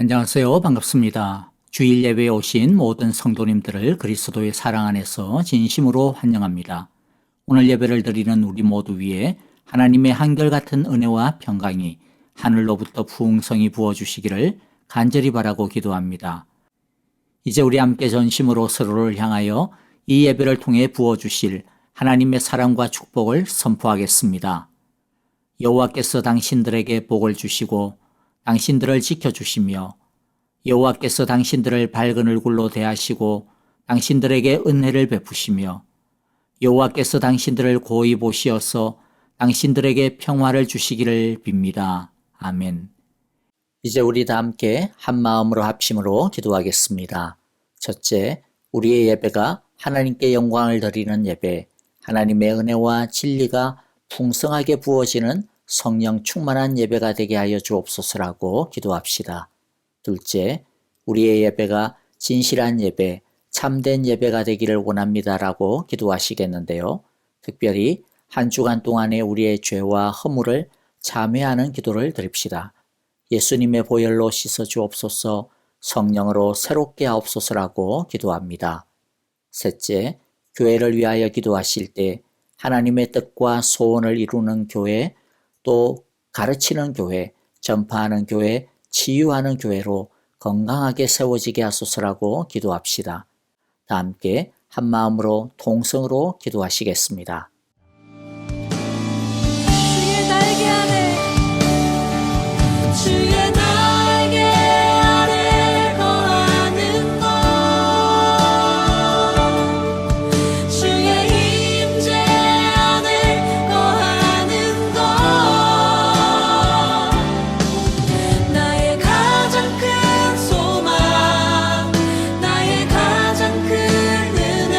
안녕하세요. 반갑습니다. 주일 예배에 오신 모든 성도님들을 그리스도의 사랑 안에서 진심으로 환영합니다. 오늘 예배를 드리는 우리 모두 위에 하나님의 한결같은 은혜와 평강이 하늘로부터 풍성히 부어주시기를 간절히 바라고 기도합니다. 이제 우리 함께 전심으로 서로를 향하여 이 예배를 통해 부어주실 하나님의 사랑과 축복을 선포하겠습니다. 여호와께서 당신들에게 복을 주시고 당신들을 지켜주시며 여호와께서 당신들을 밝은 얼굴로 대하시고 당신들에게 은혜를 베푸시며 여호와께서 당신들을 고이 보시어서 당신들에게 평화를 주시기를 빕니다. 아멘. 이제 우리 다 함께 한 마음으로 합심으로 기도하겠습니다. 첫째, 우리의 예배가 하나님께 영광을 드리는 예배, 하나님의 은혜와 진리가 풍성하게 부어지는 성령 충만한 예배가 되게 하여 주옵소서라고 기도합시다. 둘째, 우리의 예배가 진실한 예배, 참된 예배가 되기를 원합니다라고 기도하시겠는데요. 특별히 한 주간 동안의 우리의 죄와 허물을 참회하는 기도를 드립시다. 예수님의 보혈로 씻어 주옵소서, 성령으로 새롭게 하옵소서라고 기도합니다. 셋째, 교회를 위하여 기도하실 때 하나님의 뜻과 소원을 이루는 교회, 또 가르치는 교회, 전파하는 교회, 치유하는 교회로 건강하게 세워지게 하소서라고 기도합시다. 다 함께 한 마음으로 통성으로 기도하시겠습니다. 주의 날개 아래 주의 날개 아래 거하는 것 주의 임재 안에 거하는 것 나의 가장 큰 소망 나의 가장 큰 은혜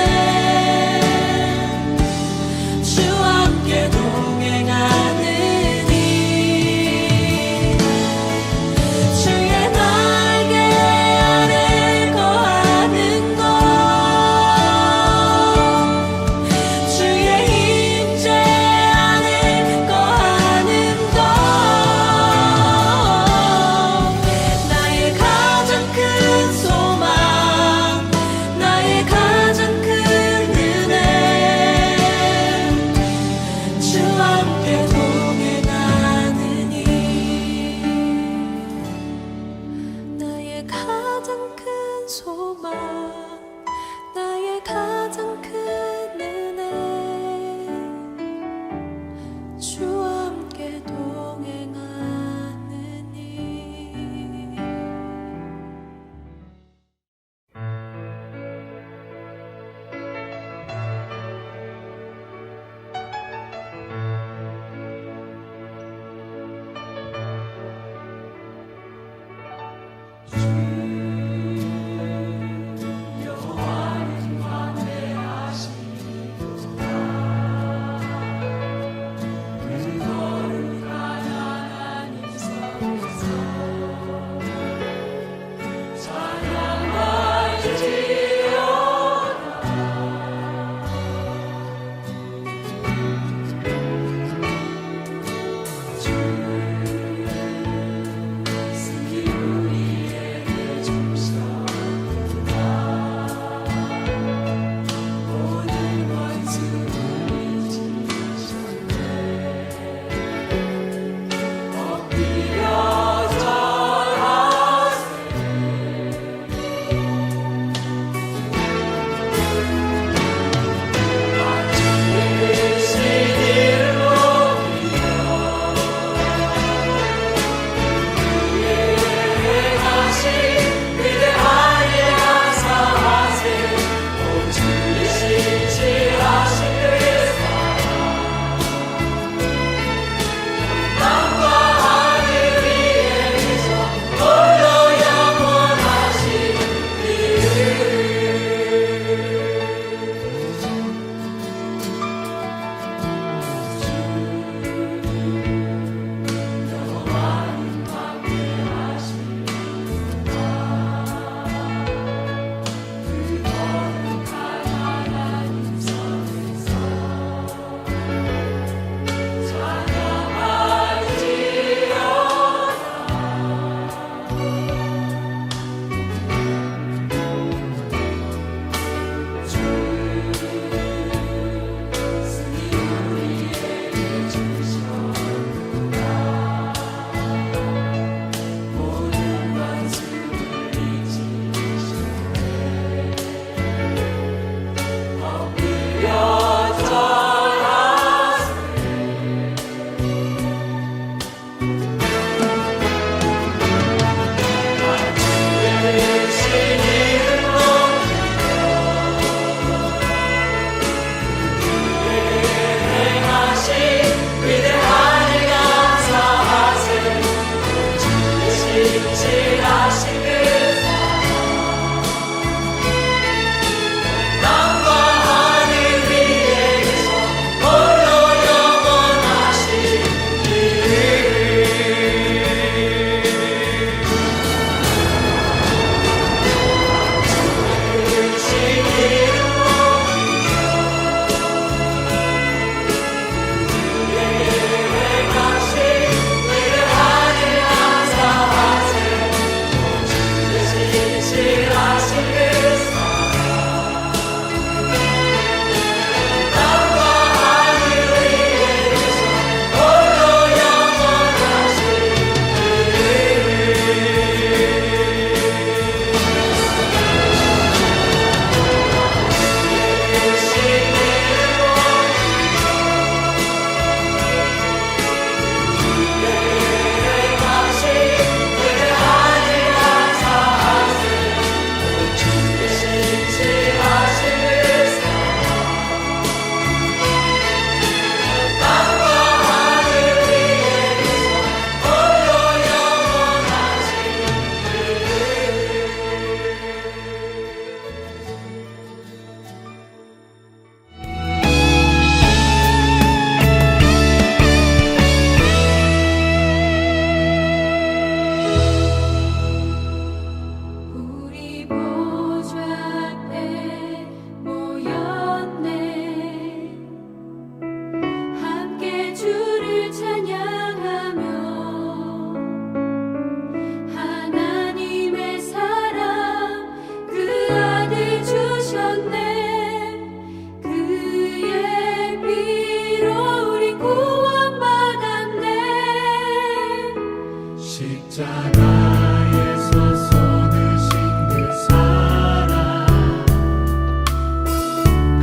십자가에서 손을 신 그 사랑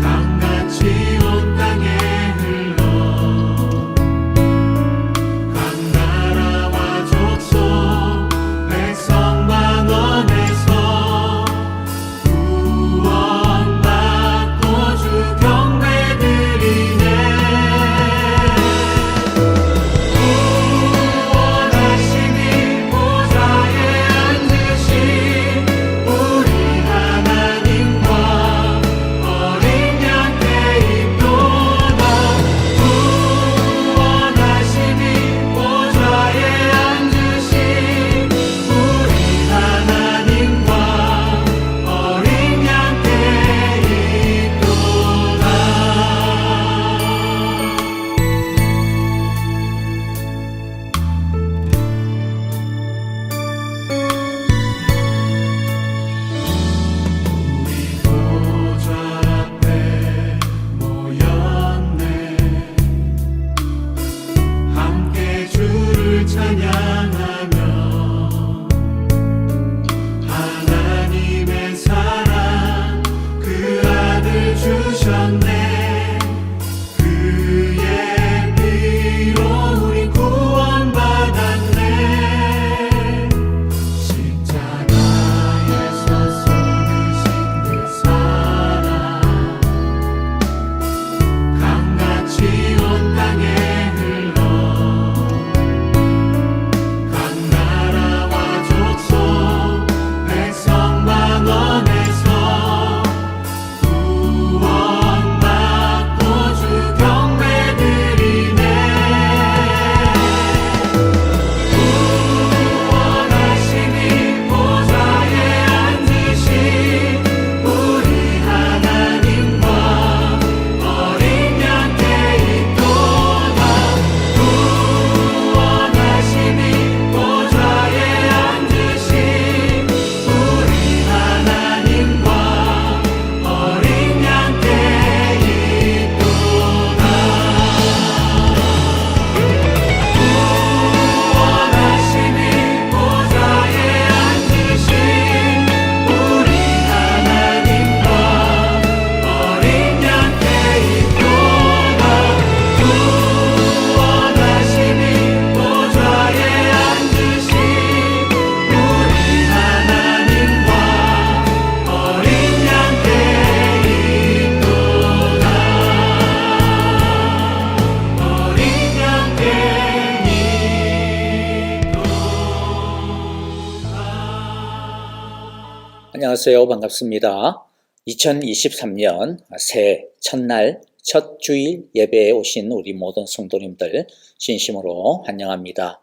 강같이 온 땅에 흘러 각 나라와 족속 백성 만원에서 구원받고 주 경배 드리네. 구원하시니 보좌에 앉으신 우리 하나님과 어린 양께 있도다. 구원하시니 보좌에 앉으신 우리 하나님과 어린 양께 있도다. 우리 보좌 앞에 모였네. 함께 주를 찬양하며 하나님의 사랑 그 아들 주셨네. 그의 피로 우리 구원받았네. 십자가에서 손을 신 그 사랑 강같이 온 땅에 흘러 각 나라와 족속 백성 만원에서 구원받고 주 경배 드리네. 구원하시니 보좌에 앉으신 우리 하나님과 어린 양께 있도다. 구원하시니 보좌에 앉으신 우리 하나님과 어린 양께 있도다. 구원하시니 보좌에 앉으신 우리 하나님과 어린 양께 있도다. 구원하시니 보좌에 앉으신 우리 하나님과 어린 양께 있도다. 어린 양께 있도다. 안녕하세요. 반갑습니다. 2023년 새해 첫날 첫 주일 예배에 오신 우리 모든 성도님들 진심으로 환영합니다.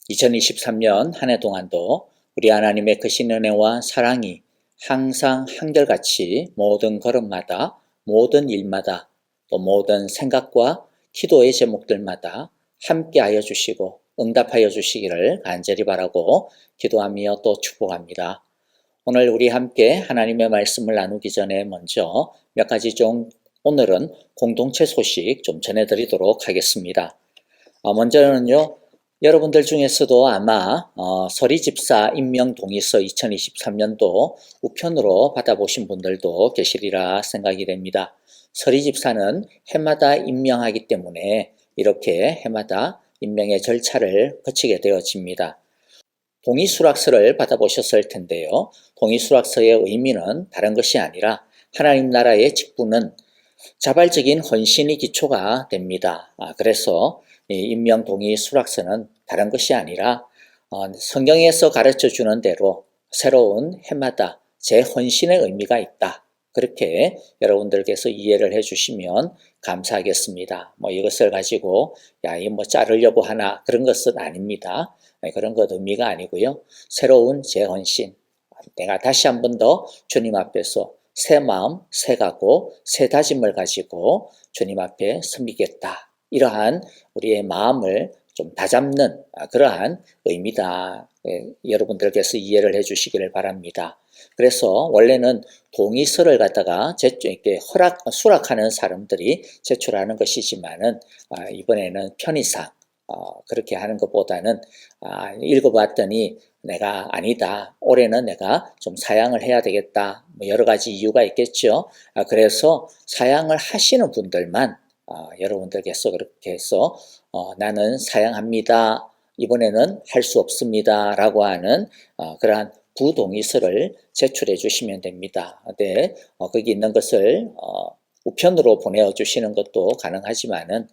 2023년 한 해 동안도 우리 하나님의 크신 은혜와 사랑이 항상 한결같이 모든 걸음마다 모든 일마다 또 모든 생각과 기도의 제목들마다 함께하여 주시고 응답하여 주시기를 간절히 바라고 기도하며 또 축복합니다. 오늘 우리 함께 하나님의 말씀을 나누기 전에 먼저 몇 가지 좀 오늘은 공동체 소식 좀 전해드리도록 하겠습니다. 먼저는요, 여러분들 중에서도 아마 서리 집사 임명 동의서 2023년도 우편으로 받아보신 분들도 계시리라 생각이 됩니다. 서리 집사는 해마다 임명하기 때문에 이렇게 해마다 임명의 절차를 거치게 되어집니다. 동의수락서를 받아보셨을 텐데요. 동의수락서의 의미는 다른 것이 아니라 하나님 나라의 직분은 자발적인 헌신이 기초가 됩니다. 그래서 이 임명 동의 수락서는 다른 것이 아니라 성경에서 가르쳐 주는 대로 새로운 해마다 제 헌신의 의미가 있다. 그렇게 여러분들께서 이해를 해주시면 감사하겠습니다. 이것을 가지고 이 자르려고 하나 그런 것은 아닙니다. 그런 것 의미가 아니고요. 새로운 재헌신. 내가 다시 한 번 더 주님 앞에서 새 마음, 새 각오, 새 다짐을 가지고 주님 앞에 섬기겠다. 이러한 우리의 마음을 좀 다잡는 그러한 의미다. 여러분들께서 이해를 해 주시기를 바랍니다. 그래서 원래는 동의서를 갖다가 이렇게 수락하는 사람들이 제출하는 것이지만은 이번에는 편의상 그렇게 하는 것보다는 읽어봤더니 내가 아니다. 올해는 내가 좀 사양을 해야 되겠다. 뭐 여러 가지 이유가 있겠죠. 그래서 사양을 하시는 분들만 여러분들께서 그렇게 해서 나는 사양합니다. 이번에는 할 수 없습니다. 라고 하는 그러한 부동의서를 제출해 주시면 됩니다. 네, 거기 있는 것을 우편으로 보내주시는 것도 가능하지만은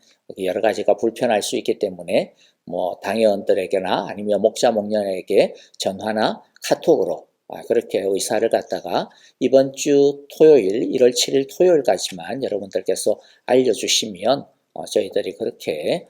여러 가지가 불편할 수 있기 때문에 뭐 당회원들에게나 아니면 목자 목년에게 전화나 카톡으로 그렇게 의사를 갖다가 이번 주 토요일 1월 7일 토요일까지만 여러분들께서 알려주시면 저희들이 그렇게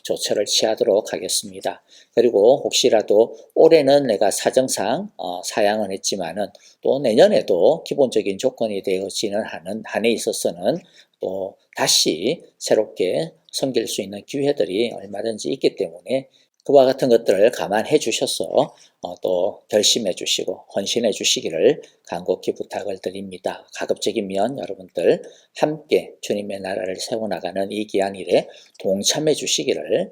조처를 취하도록 하겠습니다. 그리고 혹시라도 올해는 내가 사정상 사양은 했지만은 또 내년에도 기본적인 조건이 되어지는 한에 있어서는 또 다시 새롭게 섬길 수 있는 기회들이 얼마든지 있기 때문에 그와 같은 것들을 감안해 주셔서 또 결심해 주시고 헌신해 주시기를 간곡히 부탁을 드립니다. 가급적이면 여러분들 함께 주님의 나라를 세워나가는 이 귀한 일에 동참해 주시기를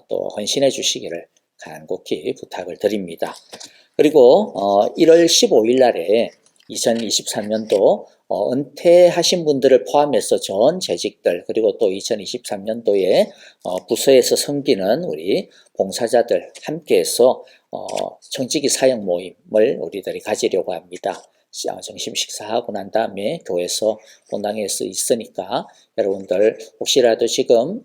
또 헌신해 주시기를 간곡히 부탁을 드립니다. 그리고 1월 15일 날에 2023년도 은퇴하신 분들을 포함해서 전 재직들 그리고 또 2023년도에 부서에서 섬기는 우리 봉사자들 함께해서 정직이 사역 모임을 우리들이 가지려고 합니다. 점심 식사하고 난 다음에 교회에서 본당에서 있으니까 여러분들 혹시라도 지금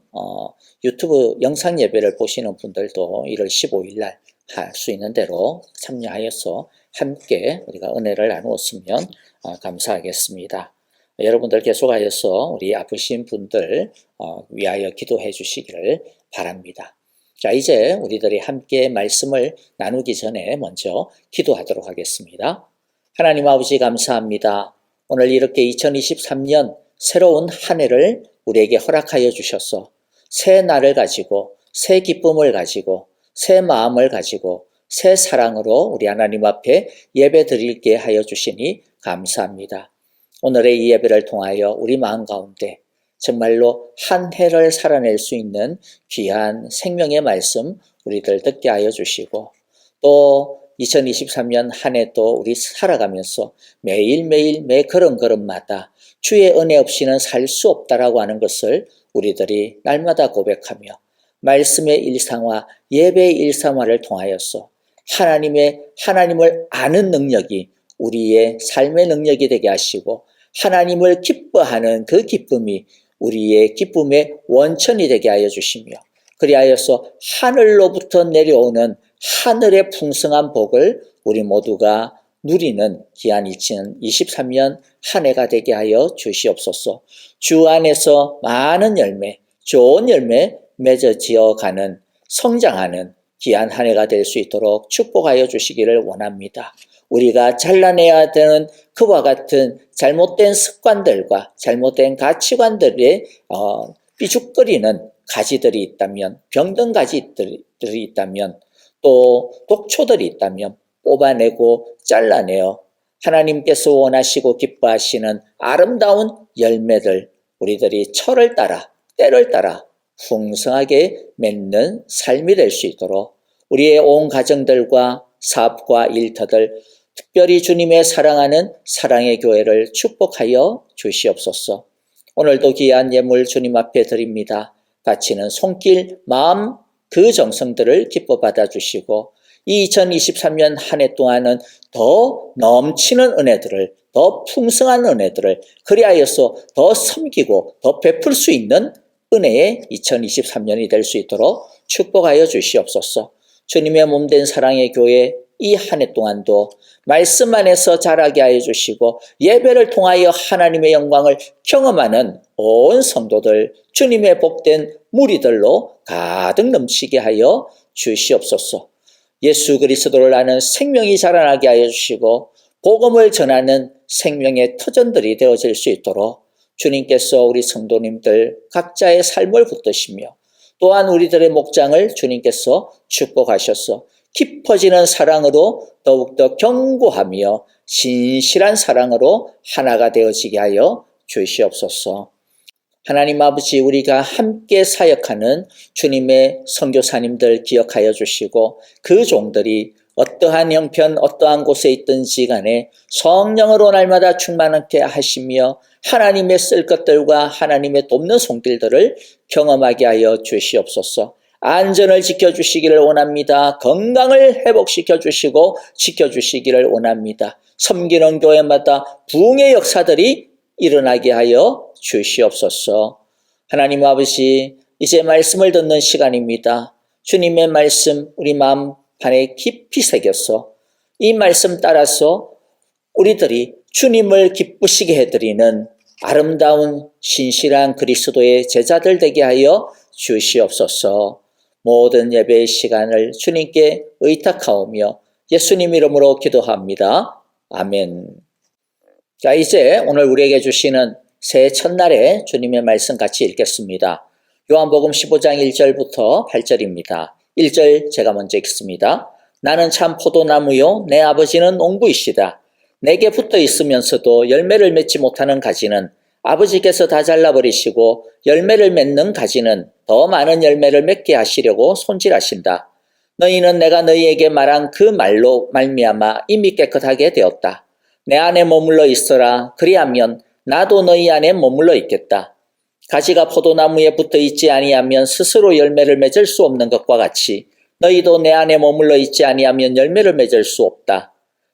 유튜브 영상 예배를 보시는 분들도 1월 15일 날 할 수 있는 대로 참여하여서 함께 우리가 은혜를 나누었으면 감사하겠습니다. 여러분들 계속하여서 우리 아프신 분들 위하여 기도해 주시기를 바랍니다. 자, 이제 우리들이 함께 말씀을 나누기 전에 먼저 기도하도록 하겠습니다. 하나님 아버지 감사합니다. 오늘 이렇게 2023년 새로운 한 해를 우리에게 허락하여 주셔서 새 날을 가지고 새 기쁨을 가지고 새 마음을 가지고 새 사랑으로 우리 하나님 앞에 예배 드리게 하여 주시니 감사합니다. 오늘의 이 예배를 통하여 우리 마음 가운데 정말로 한 해를 살아낼 수 있는 귀한 생명의 말씀 우리들 듣게 하여 주시고 또 2023년 한 해도 우리 살아가면서 매일매일 매 걸음걸음마다 주의 은혜 없이는 살 수 없다라고 하는 것을 우리들이 날마다 고백하며 말씀의 일상화, 예배의 일상화를 통하여서 하나님을 아는 능력이 우리의 삶의 능력이 되게 하시고 하나님을 기뻐하는 그 기쁨이 우리의 기쁨의 원천이 되게 하여 주시며 그리하여서 하늘로부터 내려오는 하늘의 풍성한 복을 우리 모두가 누리는 귀한 2023년 한 해가 되게 하여 주시옵소서. 주 안에서 많은 열매, 좋은 열매 맺어지어가는 성장하는 귀한 한 해가 될 수 있도록 축복하여 주시기를 원합니다. 우리가 잘라내야 되는 그와 같은 잘못된 습관들과 잘못된 가치관들의 삐죽거리는 가지들이 있다면 병든 가지들이 있다면 또 독초들이 있다면 뽑아내고 잘라내어 하나님께서 원하시고 기뻐하시는 아름다운 열매들 우리들이 철을 따라 때를 따라 풍성하게 맺는 삶이 될 수 있도록 우리의 온 가정들과 사업과 일터들 특별히 주님의 사랑하는 사랑의 교회를 축복하여 주시옵소서. 오늘도 귀한 예물 주님 앞에 드립니다. 바치는 손길, 마음, 그 정성들을 기뻐 받아주시고 이 2023년 한 해 동안은 더 넘치는 은혜들을 더 풍성한 은혜들을 그리하여서 더 섬기고 더 베풀 수 있는 은혜의 2023년이 될 수 있도록 축복하여 주시옵소서. 주님의 몸된 사랑의 교회 이 한 해 동안도 말씀 안에서 자라게 하여 주시고 예배를 통하여 하나님의 영광을 경험하는 온 성도들 주님의 복된 무리들로 가득 넘치게 하여 주시옵소서. 예수 그리스도를 아는 생명이 자라나게 하여 주시고 복음을 전하는 생명의 터전들이 되어질 수 있도록 주님께서 우리 성도님들 각자의 삶을 붙드시며 또한 우리들의 목장을 주님께서 축복하셔서 깊어지는 사랑으로 더욱더 견고하며 신실한 사랑으로 하나가 되어지게 하여 주시옵소서. 하나님 아버지, 우리가 함께 사역하는 주님의 선교사님들 기억하여 주시고 그 종들이 어떠한 형편 어떠한 곳에 있든지 간에 성령으로 날마다 충만하게 하시며 하나님의 쓸 것들과 하나님의 돕는 손길들을 경험하게 하여 주시옵소서. 안전을 지켜주시기를 원합니다. 건강을 회복시켜 주시고 지켜주시기를 원합니다. 섬기는 교회마다 부흥의 역사들이 일어나게 하여 주시옵소서. 하나님 아버지, 이제 말씀을 듣는 시간입니다. 주님의 말씀 우리 마음 안에 깊이 새겨서 이 말씀 따라서 우리들이 주님을 기쁘시게 해드리는 아름다운 신실한 그리스도의 제자들 되게 하여 주시옵소서. 모든 예배의 시간을 주님께 의탁하오며 예수님 이름으로 기도합니다. 아멘. 자, 이제 오늘 우리에게 주시는 새해 첫날에 주님의 말씀 같이 읽겠습니다. 요한복음 15장 1절부터 8절입니다. 1절 제가 먼저 읽습니다. 나는 참 포도나무요 내 아버지는 옹부이시다. 내게 붙어 있으면서도 열매를 맺지 못하는 가지는 아버지께서 다 잘라버리시고 열매를 맺는 가지는 더 많은 열매를 맺게 하시려고 손질하신다. 너희는 내가 너희에게 말한 그 말로 말미암아 이미 깨끗하게 되었다. 내 안에 머물러 있어라. 그리하면 나도 너희 안에 머물러 있겠다. 가지가 포도나무에 붙어 있지 아니하면 스스로 열매를 맺을 수 없는 것과 같이 너희도 내 안에 머물러 있지 아니하면 열매를 맺을 수 없다.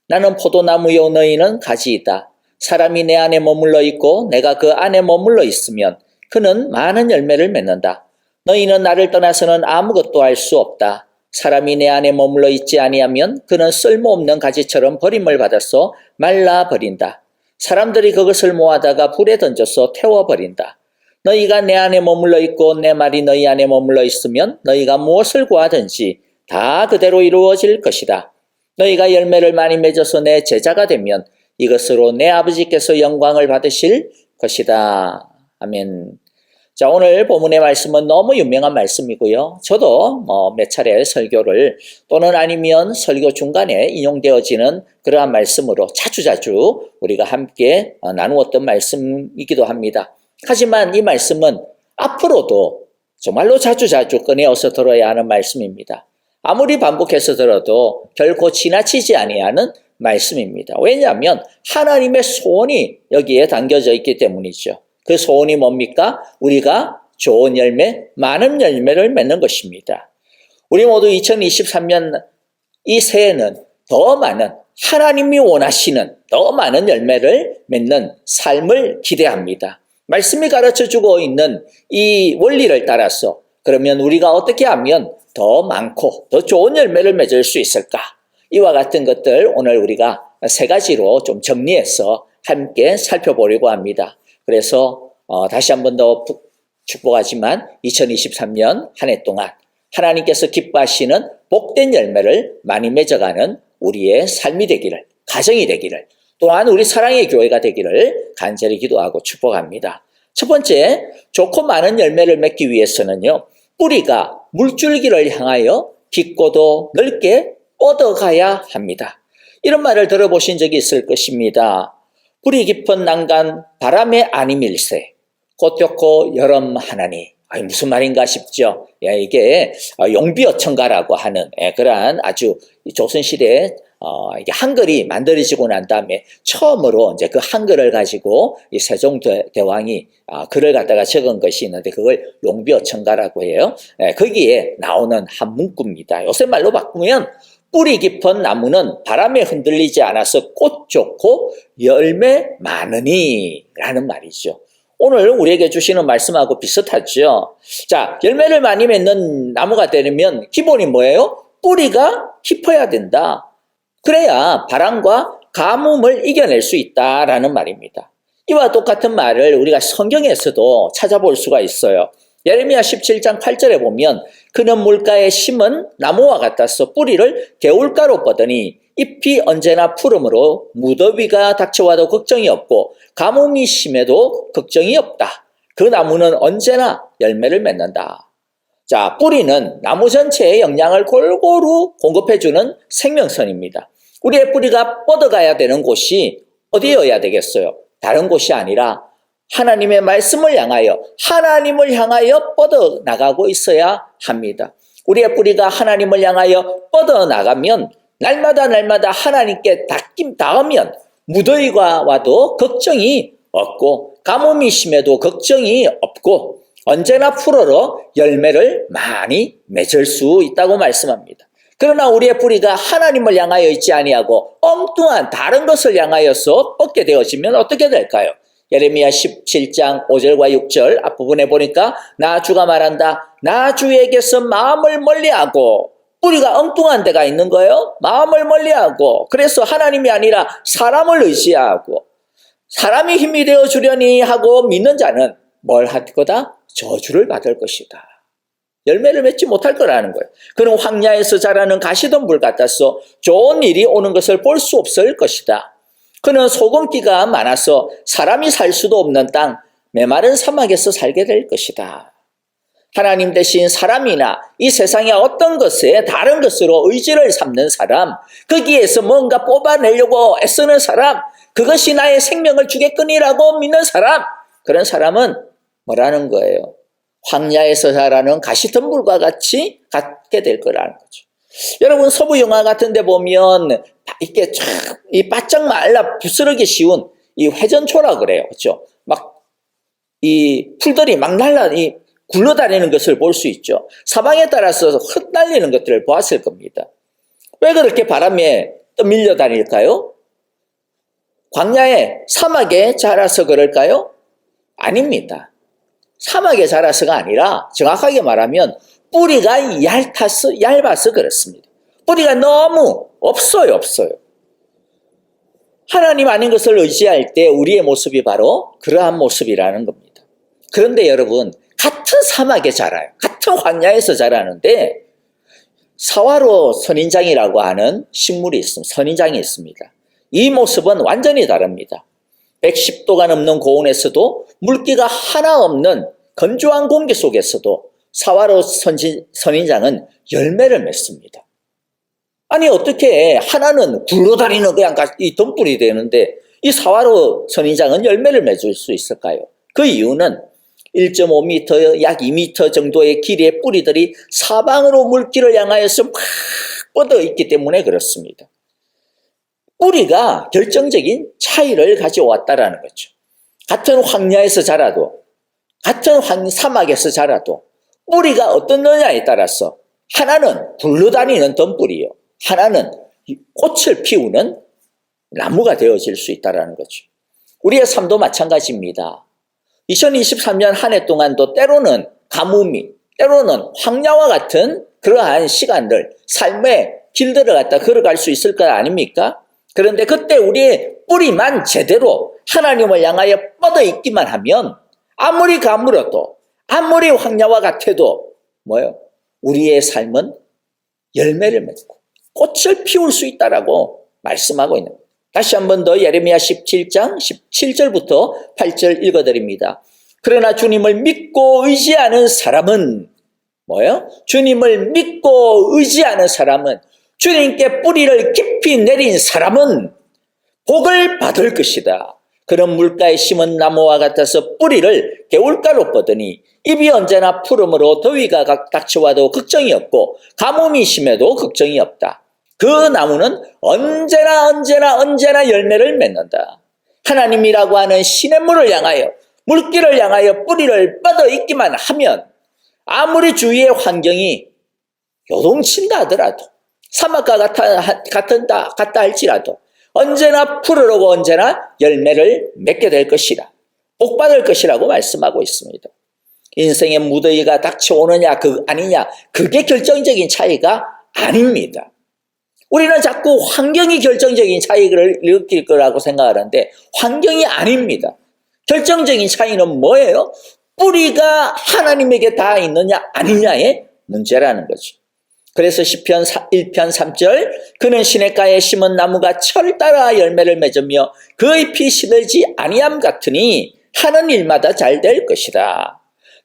나는 포도나무요 너희는 가지이다. 사람이 내 안에 머물러 있고 내가 그 안에 머물러 있으면 그는 많은 열매를 맺는다. 너희는 나를 떠나서는 아무것도 할 수 없다. 사람이 내 안에 머물러 있지 아니하면 그는 쓸모없는 가지처럼 버림을 받아서 말라버린다. 사람들이 그것을 모아다가 불에 던져서 태워버린다. 너희가 내 안에 머물러 있고 내 말이 너희 안에 머물러 있으면 너희가 무엇을 구하든지 다 그대로 이루어질 것이다. 너희가 열매를 많이 맺어서 내 제자가 되면 이것으로 내 아버지께서 영광을 받으실 것이다. 아멘. 자, 오늘 본문의 말씀은 너무 유명한 말씀이고요. 저도 몇 차례 설교를 또는 아니면 설교 중간에 인용되어지는 그러한 말씀으로 자주자주 우리가 함께 나누었던 말씀이기도 합니다. 하지만 이 말씀은 앞으로도 정말로 자주자주 꺼내어서 들어야 하는 말씀입니다. 아무리 반복해서 들어도 결코 지나치지 아니하는 말씀입니다. 왜냐하면 하나님의 소원이 여기에 담겨져 있기 때문이죠. 그 소원이 뭡니까? 우리가 좋은 열매, 많은 열매를 맺는 것입니다. 우리 모두 2023년 이 새해는 더 많은 하나님이 원하시는 더 많은 열매를 맺는 삶을 기대합니다. 말씀이 가르쳐주고 있는 이 원리를 따라서 그러면 우리가 어떻게 하면 더 많고 더 좋은 열매를 맺을 수 있을까? 이와 같은 것들 오늘 우리가 세 가지로 좀 정리해서 함께 살펴보려고 합니다. 그래서 다시 한 번 더 축복하지만 2023년 한 해 동안 하나님께서 기뻐하시는 복된 열매를 많이 맺어가는 우리의 삶이 되기를, 가정이 되기를, 또한 우리 사랑의 교회가 되기를 간절히 기도하고 축복합니다. 첫 번째, 좋고 많은 열매를 맺기 위해서는요, 뿌리가 물줄기를 향하여 깊고도 넓게 뻗어가야 합니다. 이런 말을 들어보신 적이 있을 것입니다. 뿌리 깊은 난간 바람에 아니밀세 꽃 좋고 여름 하나니. 무슨 말인가 싶죠. 이게 용비어천가라고 하는 그러한 아주 조선시대에 이게 한글이 만들어지고 난 다음에 처음으로 이제 그 한글을 가지고 이 세종대왕이 글을 갖다가 적은 것이 있는데 그걸 용비어천가라고 해요. 거기에 나오는 한 문구입니다. 요새 말로 바꾸면 뿌리 깊은 나무는 바람에 흔들리지 않아서 꽃 좋고 열매 많으니 라는 말이죠. 오늘 우리에게 주시는 말씀하고 비슷하죠. 자, 열매를 많이 맺는 나무가 되려면 기본이 뭐예요? 뿌리가 깊어야 된다. 그래야 바람과 가뭄을 이겨낼 수 있다라는 말입니다. 이와 똑같은 말을 우리가 성경에서도 찾아볼 수가 있어요. 예레미야 17장 8절에 보면 그는 물가에 심은 나무와 같아서 뿌리를 개울가로 뻗으니 잎이 언제나 푸르므로 무더위가 닥쳐와도 걱정이 없고 가뭄이 심해도 걱정이 없다. 그 나무는 언제나 열매를 맺는다. 자, 뿌리는 나무 전체의 영양을 골고루 공급해주는 생명선입니다. 우리의 뿌리가 뻗어가야 되는 곳이 어디여야 되겠어요? 다른 곳이 아니라 하나님의 말씀을 향하여 하나님을 향하여 뻗어나가고 있어야 합니다. 우리의 뿌리가 하나님을 향하여 뻗어나가면 날마다 하나님께 닿으면 무더위가 와도 걱정이 없고 가뭄이 심해도 걱정이 없고 언제나 풀어로 열매를 많이 맺을 수 있다고 말씀합니다. 그러나 우리의 뿌리가 하나님을 향하여 있지 아니하고 엉뚱한 다른 것을 향하여서 뻗게 되어지면 어떻게 될까요? 예레미야 17장 5절과 6절 앞부분에 보니까 나 주가 말한다. 나 주에게서 마음을 멀리하고 뿌리가 엉뚱한 데가 있는 거예요. 마음을 멀리하고 그래서 하나님이 아니라 사람을 의지하고 사람이 힘이 되어 주려니 하고 믿는 자는 뭘 할 거다? 저주를 받을 것이다. 열매를 맺지 못할 거라는 거예요. 그는 황야에서 자라는 가시덤불 같아서 좋은 일이 오는 것을 볼 수 없을 것이다. 그는 소금기가 많아서 사람이 살 수도 없는 땅, 메마른 사막에서 살게 될 것이다. 하나님 대신 사람이나 이 세상의 어떤 것에 다른 것으로 의지를 삼는 사람, 거기에서 뭔가 뽑아내려고 애쓰는 사람, 그것이 나의 생명을 주겠거니라고 믿는 사람, 그런 사람은 뭐라는 거예요? 황야에서 자라는 가시덤불과 같이 갖게 될 거라는 거죠. 여러분 서부 영화 같은 데 보면 이렇게 이 바짝 말라 부스러기 쉬운 이 회전초라 그래요. 그렇죠? 막 이 풀들이 막 굴러다니는 것을 볼 수 있죠. 사방에 따라서 흩날리는 것들을 보았을 겁니다. 왜 그렇게 바람에 밀려 다닐까요? 광야에 사막에 자라서 그럴까요? 아닙니다. 사막에 자라서가 아니라 정확하게 말하면 뿌리가 얇아서 그렇습니다. 뿌리가 너무 없어요. 하나님 아닌 것을 의지할 때 우리의 모습이 바로 그러한 모습이라는 겁니다. 그런데 여러분 같은 사막에 자라요. 같은 황야에서 자라는데 사화로 선인장이라고 하는 식물이 있습니다. 선인장이 있습니다. 이 모습은 완전히 다릅니다. 110도가 넘는 고온에서도 물기가 하나 없는 건조한 공기 속에서도 사화로 선인장은 열매를 맺습니다. 아니 어떻게 하나는 굴러다니는 그냥 이 덤불이 되는데 이 사화로 선인장은 열매를 맺을 수 있을까요? 그 이유는 1.5m, 약 2m 정도의 길이의 뿌리들이 사방으로 물기를 향하여서 막 뻗어 있기 때문에 그렇습니다. 뿌리가 결정적인 차이를 가져왔다라는 거죠. 같은 황야에서 자라도 같은 사막에서 자라도 뿌리가 어떻느냐에 따라서 하나는 굴러다니는 덤불이요. 하나는 꽃을 피우는 나무가 되어질 수 있다는 거죠. 우리의 삶도 마찬가지입니다. 2023년 한 해 동안도 때로는 가뭄이, 때로는 황야와 같은 그러한 시간들, 삶의 길들을 갖다 걸어갈 수 있을 것 아닙니까? 그런데 그때 우리의 뿌리만 제대로 하나님을 향하여 뻗어 있기만 하면 아무리 가물어도 아무리 황야와 같아도 우리의 삶은 열매를 맺고 꽃을 피울 수 있다라고 말씀하고 있는 거예요. 다시 한 번 더 예레미야 17장 17절부터 8절 읽어드립니다. 그러나 주님을 믿고 의지하는 사람은 주님을 믿고 의지하는 사람은 주님께 뿌리를 깊이 내린 사람은 복을 받을 것이다. 그런 물가에 심은 나무와 같아서 뿌리를 개울가로 뻗으니 잎이 언제나 푸름으로 더위가 닥쳐와도 걱정이 없고 가뭄이 심해도 걱정이 없다. 그 나무는 언제나 열매를 맺는다. 하나님이라고 하는 시냇물을 향하여 물길을 향하여 뿌리를 뻗어 있기만 하면 아무리 주위의 환경이 요동친다 하더라도 사막과 같다 할지라도 언제나 푸르르고 언제나 열매를 맺게 될 것이라 복 받을 것이라고 말씀하고 있습니다. 인생의 무더위가 닥쳐오느냐 아니냐 그게 결정적인 차이가 아닙니다. 우리는 자꾸 환경이 결정적인 차이를 느낄 거라고 생각하는데 환경이 아닙니다. 결정적인 차이는 뭐예요? 뿌리가 하나님에게 닿아 있느냐 아니냐의 문제라는 거죠. 그래서 시편 1편 3절 그는 시냇가에 심은 나무가 철 따라 열매를 맺으며 그 잎이 시들지 아니함 같으니 하는 일마다 잘 될 것이다.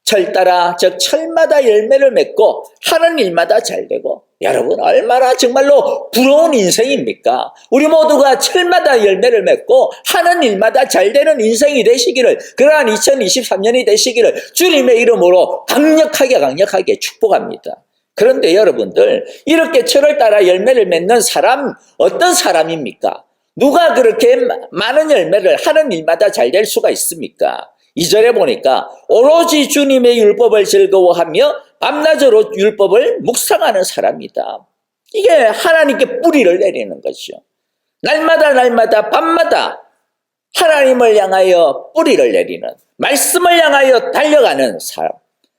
철 따라 즉 철마다 열매를 맺고 하는 일마다 잘 되고 여러분 얼마나 정말로 부러운 인생입니까? 우리 모두가 철마다 열매를 맺고 하는 일마다 잘 되는 인생이 되시기를, 그러한 2023년이 되시기를 주님의 이름으로 강력하게 축복합니다. 그런데 여러분들, 이렇게 철을 따라 열매를 맺는 사람, 어떤 사람입니까? 누가 그렇게 많은 열매를 하는 일마다 잘 될 수가 있습니까? 2절에 보니까 오로지 주님의 율법을 즐거워하며 밤낮으로 율법을 묵상하는 사람이다. 이게 하나님께 뿌리를 내리는 거죠. 날마다 밤마다 하나님을 향하여 뿌리를 내리는, 말씀을 향하여 달려가는 사람,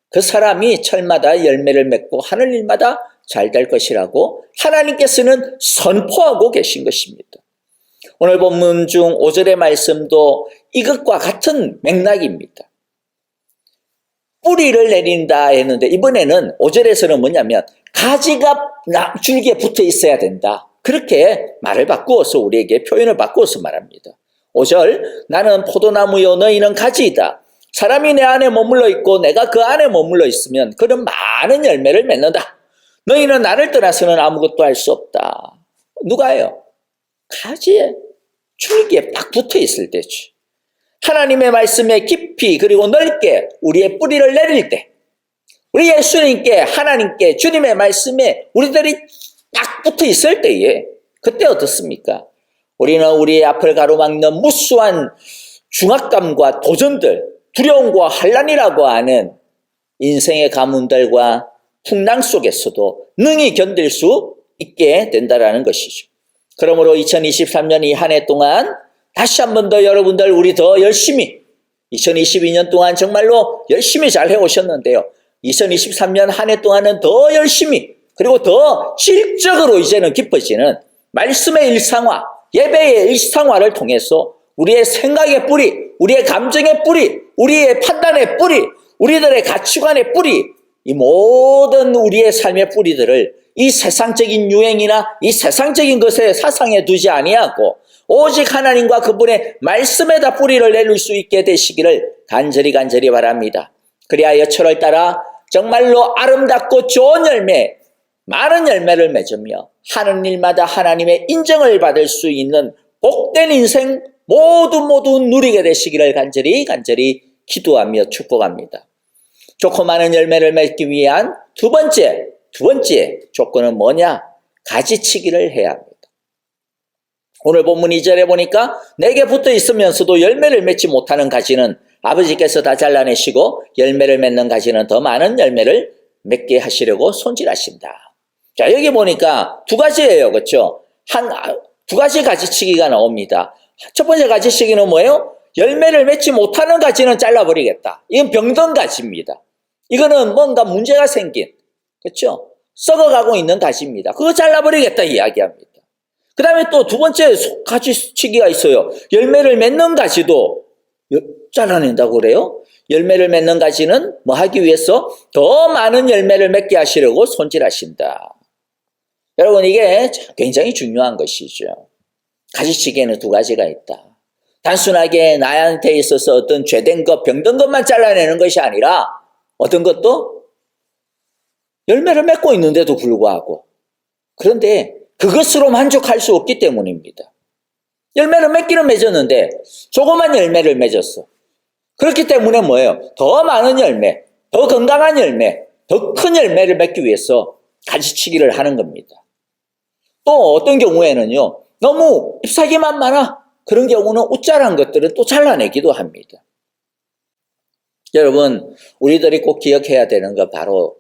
그 사람이 철마다 열매를 맺고 하는 일마다 잘 될 것이라고 하나님께서는 선포하고 계신 것입니다. 오늘 본문 중 5절의 말씀도 이것과 같은 맥락입니다. 뿌리를 내린다 했는데 이번에는 5절에서는 뭐냐면 가지가 줄기에 붙어 있어야 된다. 그렇게 말을 바꾸어서 우리에게 표현을 바꾸어서 말합니다. 5절, 나는 포도나무요 너희는 가지이다. 사람이 내 안에 머물러 있고 내가 그 안에 머물러 있으면 그는 많은 열매를 맺는다. 너희는 나를 떠나서는 아무것도 할 수 없다. 누가요? 가지에 줄기에 딱 붙어 있을 때죠. 하나님의 말씀에 깊이 그리고 넓게 우리의 뿌리를 내릴 때, 우리 예수님께, 하나님께, 주님의 말씀에 우리들이 딱 붙어 있을 때에 그때 어떻습니까? 우리는 우리의 앞을 가로막는 무수한 중압감과 도전들, 두려움과 환난이라고 하는 인생의 가문들과 풍랑 속에서도 능히 견딜 수 있게 된다는 것이죠. 그러므로 2023년 이 한 해 동안 다시 한 번 더 여러분들 우리 더 열심히, 2022년 동안 정말로 열심히 잘 해오셨는데요. 2023년 한 해 동안은 더 열심히, 그리고 더 질적으로 이제는 깊어지는 말씀의 일상화, 예배의 일상화를 통해서 우리의 생각의 뿌리, 우리의 감정의 뿌리, 우리의 판단의 뿌리, 우리들의 가치관의 뿌리, 이 모든 우리의 삶의 뿌리들을 이 세상적인 유행이나 이 세상적인 것에 사상에 두지 아니하고 오직 하나님과 그분의 말씀에다 뿌리를 내릴 수 있게 되시기를 간절히 바랍니다. 그리하여 철을 따라 정말로 아름답고 좋은 열매, 많은 열매를 맺으며 하는 일마다 하나님의 인정을 받을 수 있는 복된 인생 모두 누리게 되시기를 간절히 기도하며 축복합니다. 좋고 많은 열매를 맺기 위한 두 번째 조건은 뭐냐? 가지치기를 해야 합니다. 오늘 본문 2절에 보니까 내게 붙어 있으면서도 열매를 맺지 못하는 가지는 아버지께서 다 잘라내시고 열매를 맺는 가지는 더 많은 열매를 맺게 하시려고 손질하신다. 자, 여기 보니까 두 가지예요. 그렇죠? 두 가지 가지치기가 나옵니다. 첫 번째 가지치기는 뭐예요? 열매를 맺지 못하는 가지는 잘라버리겠다. 이건 병든 가지입니다. 이거는 뭔가 문제가 생긴, 그렇죠? 썩어가고 있는 가지입니다. 그거 잘라버리겠다 이야기합니다. 그 다음에 또 두 번째 가지치기가 있어요. 열매를 맺는 가지도 잘라낸다고 그래요. 열매를 맺는 가지는 뭐 하기 위해서 더 많은 열매를 맺게 하시려고 손질하신다. 여러분, 이게 굉장히 중요한 것이죠. 가지치기에는 두 가지가 있다. 단순하게 나한테 있어서 어떤 죄된 것, 병든 것만 잘라내는 것이 아니라 어떤 것도 열매를 맺고 있는데도 불구하고, 그런데 그것으로 만족할 수 없기 때문입니다. 열매를 맺기는 맺었는데 조그만 열매를 맺었어. 그렇기 때문에 뭐예요? 더 많은 열매, 더 건강한 열매, 더 큰 열매를 맺기 위해서 가지치기를 하는 겁니다. 또 어떤 경우에는요, 너무 잎사귀만 많아. 그런 경우는 우짜란 것들은 또 잘라내기도 합니다. 여러분, 우리들이 꼭 기억해야 되는 건 바로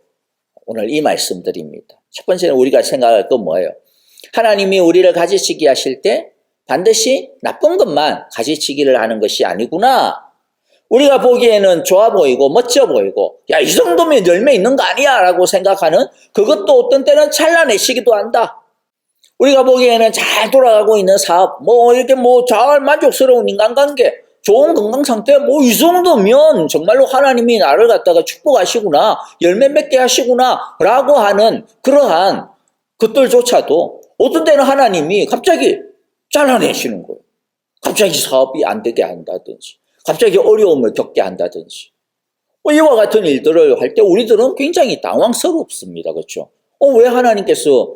오늘 이 말씀들입니다. 첫 번째는 우리가 생각할 건 뭐예요? 하나님이 우리를 가지치기 하실 때 반드시 나쁜 것만 가지치기를 하는 것이 아니구나. 우리가 보기에는 좋아 보이고 멋져 보이고, 야, 이 정도면 열매 있는 거 아니야 라고 생각하는 그것도 어떤 때는 잘라내시기도 한다. 우리가 보기에는 잘 돌아가고 있는 사업, 이렇게 잘 만족스러운 인간관계, 좋은 건강 상태, 이 정도면 정말로 하나님이 나를 갖다가 축복하시구나, 열매 맺게 하시구나 라고 하는 그러한 것들조차도 어떤 때는 하나님이 갑자기 잘라내시는 거예요. 갑자기 사업이 안 되게 한다든지, 갑자기 어려움을 겪게 한다든지, 이와 같은 일들을 할 때 우리들은 굉장히 당황스럽습니다. 그렇죠? 왜 하나님께서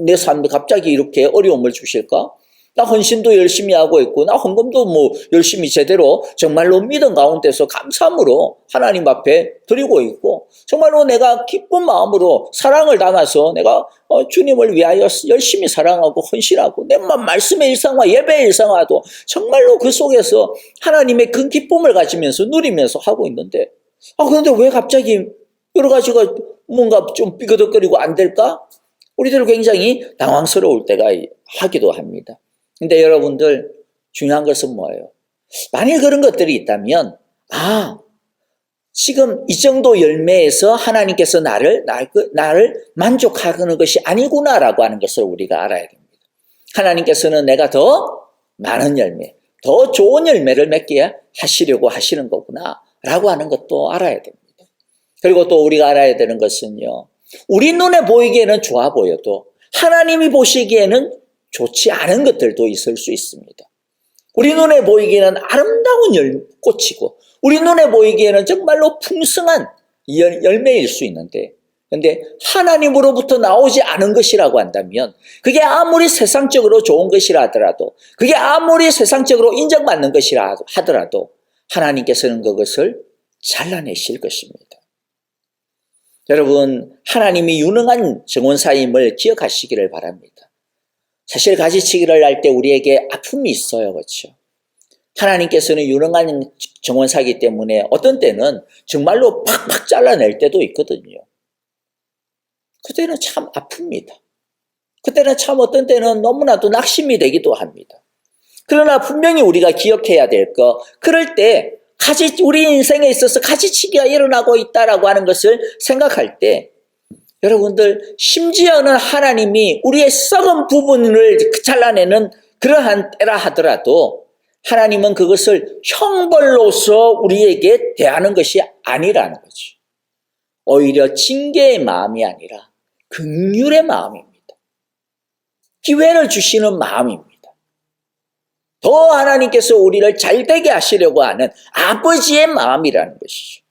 내 삶에 갑자기 이렇게 어려움을 주실까? 나 헌신도 열심히 하고 있고, 나 헌금도 뭐 열심히 제대로 정말로 믿음 가운데서 감사함으로 하나님 앞에 드리고 있고, 정말로 내가 기쁜 마음으로 사랑을 담아서 내가 주님을 위하여 열심히 사랑하고 헌신하고, 내 말씀의 일상과 예배의 일상화도 정말로 그 속에서 하나님의 큰 기쁨을 가지면서 누리면서 하고 있는데, 그런데 왜 갑자기 여러 가지가 뭔가 좀 삐그덕거리고 안 될까? 우리들 굉장히 당황스러울 때가 하기도 합니다. 근데 여러분들, 중요한 것은 뭐예요? 만일 그런 것들이 있다면, 지금 이 정도 열매에서 하나님께서 나를 만족하는 것이 아니구나라고 하는 것을 우리가 알아야 됩니다. 하나님께서는 내가 더 많은 열매, 더 좋은 열매를 맺게 하시려고 하시는 거구나 라고 하는 것도 알아야 됩니다. 그리고 또 우리가 알아야 되는 것은요, 우리 눈에 보이기에는 좋아 보여도 하나님이 보시기에는 좋지 않은 것들도 있을 수 있습니다. 우리 눈에 보이기에는 아름다운 꽃이고, 우리 눈에 보이기에는 정말로 풍성한 열매일 수 있는데, 그런데 하나님으로부터 나오지 않은 것이라고 한다면, 그게 아무리 세상적으로 좋은 것이라 하더라도, 그게 아무리 세상적으로 인정받는 것이라 하더라도 하나님께서는 그것을 잘라내실 것입니다. 여러분, 하나님이 유능한 정원사임을 기억하시기를 바랍니다. 사실 가지치기를 할 때 우리에게 아픔이 있어요. 그렇죠? 하나님께서는 유능한 정원사이기 때문에 어떤 때는 정말로 팍팍 잘라낼 때도 있거든요. 그때는 참 아픕니다. 그때는 참 어떤 때는 너무나도 낙심이 되기도 합니다. 그러나 분명히 우리가 기억해야 될 거, 그럴 때 우리 인생에 있어서 가지치기가 일어나고 있다라고 하는 것을 생각할 때, 여러분들, 심지어는 하나님이 우리의 썩은 부분을 잘라내는 그러한 때라 하더라도 하나님은 그것을 형벌로서 우리에게 대하는 것이 아니라는 거죠. 오히려 징계의 마음이 아니라 긍휼의 마음입니다. 기회를 주시는 마음입니다. 더 하나님께서 우리를 잘되게 하시려고 하는 아버지의 마음이라는 것이죠.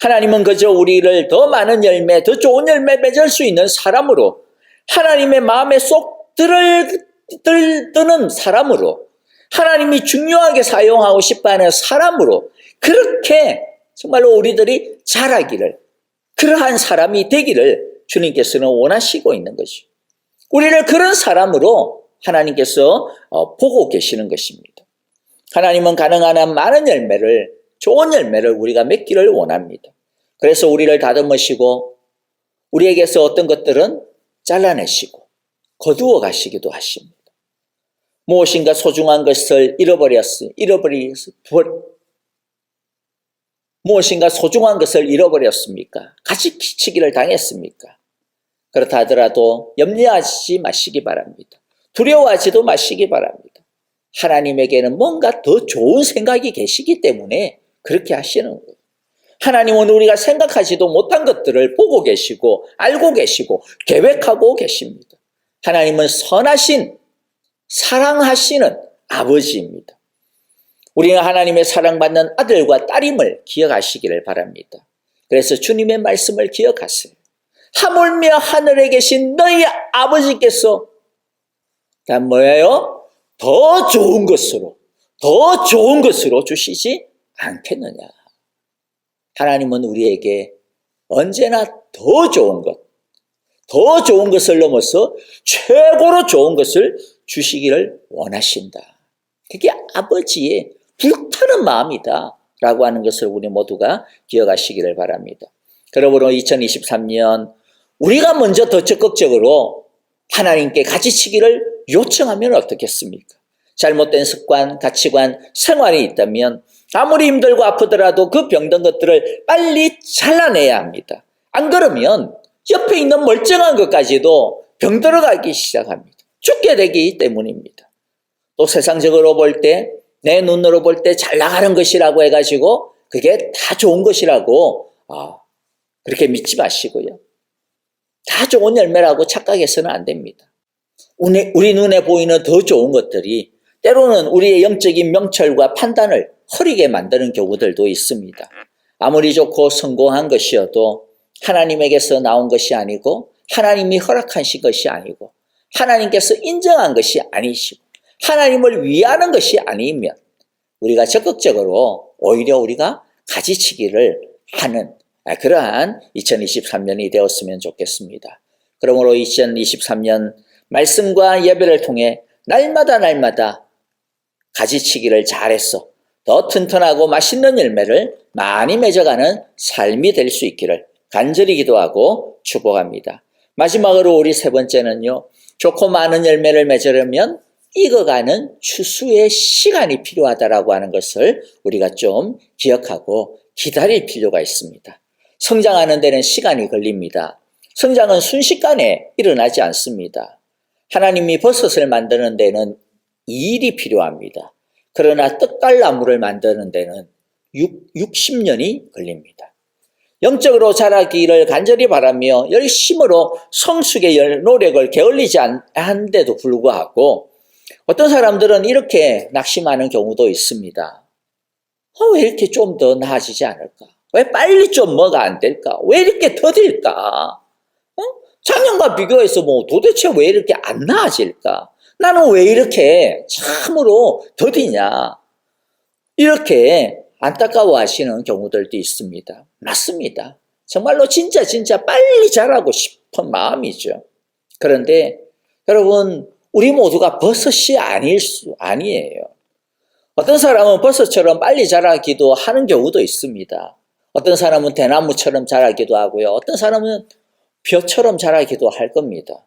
하나님은 그저 우리를 더 많은 열매, 더 좋은 열매 맺을 수 있는 사람으로, 하나님의 마음에 쏙 드는 사람으로, 하나님이 중요하게 사용하고 싶어하는 사람으로, 그렇게 정말로 우리들이 자라기를, 그러한 사람이 되기를 주님께서는 원하시고 있는 것이죠. 우리를 그런 사람으로 하나님께서 보고 계시는 것입니다. 하나님은 가능한 한 많은 열매를, 좋은 열매를 우리가 맺기를 원합니다. 그래서 우리를 다듬으시고 우리에게서 어떤 것들은 잘라내시고 거두어 가시기도 하십니다. 무엇인가 소중한 것을 무엇인가 소중한 것을 잃어버렸습니까? 가지치기를 당했습니까? 그렇다 하더라도 염려하지 마시기 바랍니다. 두려워하지도 마시기 바랍니다. 하나님에게는 뭔가 더 좋은 생각이 계시기 때문에 그렇게 하시는 거예요. 하나님은 우리가 생각하지도 못한 것들을 보고 계시고 알고 계시고 계획하고 계십니다. 하나님은 선하신, 사랑하시는 아버지입니다. 우리는 하나님의 사랑받는 아들과 딸임을 기억하시기를 바랍니다. 그래서 주님의 말씀을 기억하세요. 하물며 하늘에 계신 너희 아버지께서 뭐예요? 더 좋은 것으로 주시지 않겠느냐. 하나님은 우리에게 언제나 더 좋은 것을 넘어서 최고로 좋은 것을 주시기를 원하신다. 그게 아버지의 불타는 마음이다 라고 하는 것을 우리 모두가 기억하시기를 바랍니다. 그러므로 2023년 우리가 먼저 더 적극적으로 하나님께 가지치기를 요청하면 어떻겠습니까? 잘못된 습관, 가치관, 생활이 있다면 아무리 힘들고 아프더라도 그 병든 것들을 빨리 잘라내야 합니다. 안 그러면 옆에 있는 멀쩡한 것까지도 병들어가기 시작합니다. 죽게 되기 때문입니다. 또 세상적으로 볼 때, 내 눈으로 볼 때 잘 나가는 것이라고 해가지고 그게 다 좋은 것이라고 그렇게 믿지 마시고요. 다 좋은 열매라고 착각해서는 안 됩니다. 우리 눈에 보이는 더 좋은 것들이 때로는 우리의 영적인 명철과 판단을 흐리게 만드는 경우들도 있습니다. 아무리 좋고 성공한 것이어도 하나님에게서 나온 것이 아니고 하나님이 허락하신 것이 아니고 하나님께서 인정한 것이 아니시고 하나님을 위하는 것이 아니면 우리가 적극적으로 오히려 우리가 가지치기를 하는 그러한 2023년이 되었으면 좋겠습니다. 그러므로 2023년 말씀과 예배를 통해 날마다 가지치기를 잘해서 더 튼튼하고 맛있는 열매를 많이 맺어가는 삶이 될 수 있기를 간절히 기도하고 축복합니다. 마지막으로 우리 세 번째는요. 좋고 많은 열매를 맺으려면 익어가는 추수의 시간이 필요하다라고 하는 것을 우리가 좀 기억하고 기다릴 필요가 있습니다. 성장하는 데는 시간이 걸립니다. 성장은 순식간에 일어나지 않습니다. 하나님이 버섯을 만드는 데는 2일이 필요합니다. 그러나 떡갈나무를 만드는 데는 60년이 걸립니다. 영적으로 자라기를 간절히 바라며 열심으로 성숙의 노력을 게을리지 않은데도 불구하고 어떤 사람들은 이렇게 낙심하는 경우도 있습니다. 왜 이렇게 좀 더 나아지지 않을까? 왜 빨리 좀 뭐가 안 될까? 왜 이렇게 더딜까? 작년과 비교해서 도대체 왜 이렇게 안 나아질까? 나는 왜 이렇게 참으로 더디냐? 이렇게 안타까워 하시는 경우들도 있습니다. 맞습니다. 정말로 진짜 빨리 자라고 싶은 마음이죠. 그런데 여러분, 우리 모두가 버섯이 아니에요. 어떤 사람은 버섯처럼 빨리 자라기도 하는 경우도 있습니다. 어떤 사람은 대나무처럼 자라기도 하고요. 어떤 사람은 벼처럼 자라기도 할 겁니다.